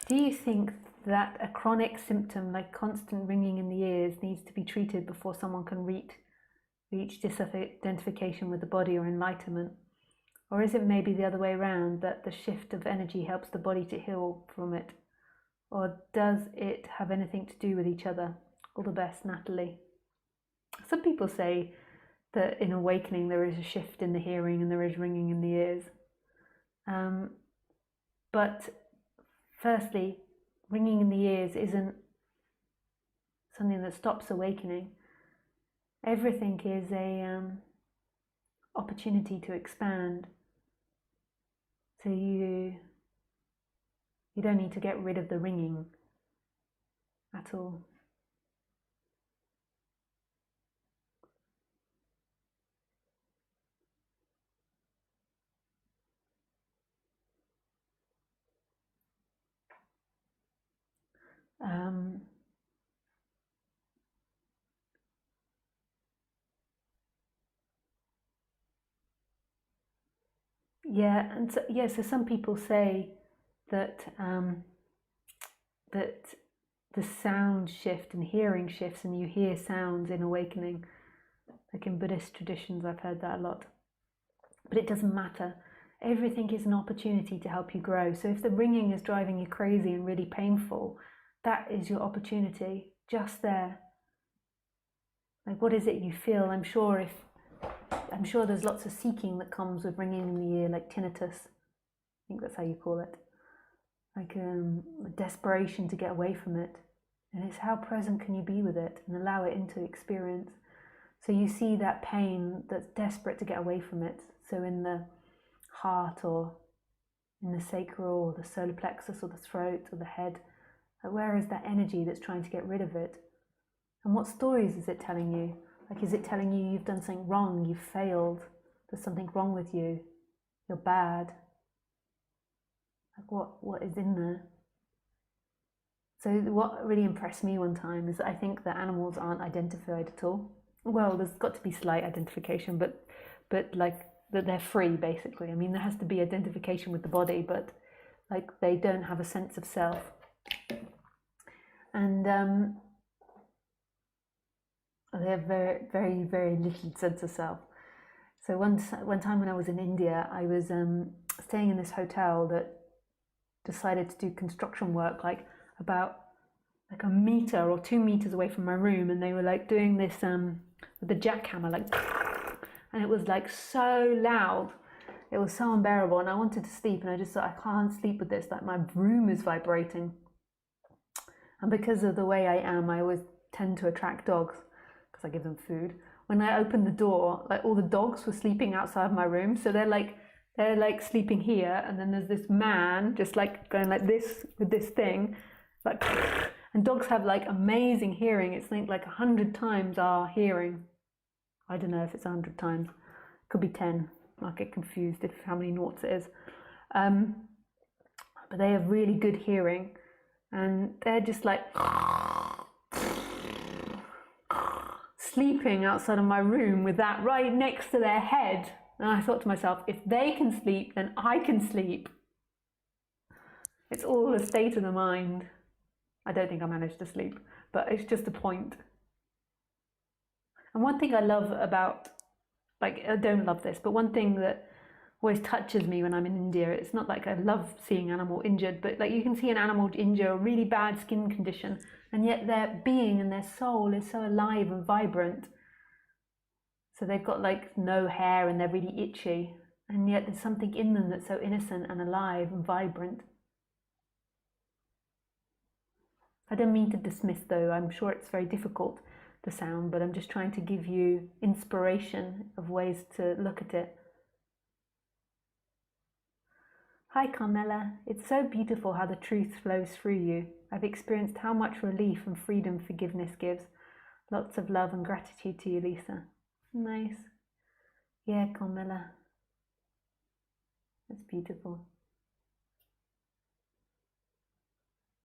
Do you think that a chronic symptom like constant ringing in the ears needs to be treated before someone can reach disidentification with the body or enlightenment? Or is it maybe the other way around, that the shift of energy helps the body to heal from it? Or does it have anything to do with each other? All the best, Natalie. Some people say that in awakening there is a shift in the hearing and there is ringing in the ears. But firstly, ringing in the ears isn't something that stops awakening. Everything is a opportunity to expand. So you don't need to get rid of the ringing at all. So some people say that that the sound shift and hearing shifts, and you hear sounds in awakening. Like in Buddhist traditions, I've heard that a lot. But it doesn't matter. Everything is an opportunity to help you grow. So if the ringing is driving you crazy and really painful, that is your opportunity, just there. Like, what is it you feel? I'm sure there's lots of seeking that comes with ringing in the ear, like tinnitus. I think that's how you call it. Like a desperation to get away from it. And it's how present can you be with it and allow it into experience. So you see that pain that's desperate to get away from it. So in the heart or in the sacral or the solar plexus or the throat or the head, where is that energy that's trying to get rid of it? And what stories is it telling you? Like, is it telling you you've done something wrong, you've failed, there's something wrong with you, you're bad? Like, what is in there? So what really impressed me one time is that I think that animals aren't identified at all. Well, there's got to be slight identification, but like that they're free, basically. I mean, there has to be identification with the body, but like they don't have a sense of self. And they have very, very, very little sense of self. So one time when I was in India, I was staying in this hotel that decided to do construction work like about like a meter or 2 meters away from my room, and they were like doing this with the jackhammer, like, and it was like so loud, it was so unbearable, and I wanted to sleep, and I just thought, I can't sleep with this, like my room is vibrating. And because of the way I am, I always tend to attract dogs because I give them food. When I opened the door, like all the dogs were sleeping outside my room, so they're like sleeping here, and then there's this man just like going like this with this thing, like, and dogs have like amazing hearing. It's like 100 times our hearing. I don't know if it's 100 times. It could be 10. I get confused if how many noughts it is. But they have really good hearing, and they're just like sleeping outside of my room with that right next to their head. And I thought to myself, if they can sleep, then I can sleep. It's all a state of the mind. I don't think I managed to sleep, but it's just a point. And one thing I love about, like, I don't love this, but one thing that always touches me when I'm in India, it's not like I love seeing an animal injured, but like you can see an animal injure a really bad skin condition, and yet their being and their soul is so alive and vibrant. So they've got like no hair and they're really itchy, and yet there's something in them that's so innocent and alive and vibrant. I don't mean to dismiss though, I'm sure it's very difficult, the sound, but I'm just trying to give you inspiration of ways to look at it. Hi Carmela, it's so beautiful how the truth flows through you. I've experienced how much relief and freedom forgiveness gives. Lots of love and gratitude to you, Lisa. Nice. Yeah, Carmela. That's beautiful.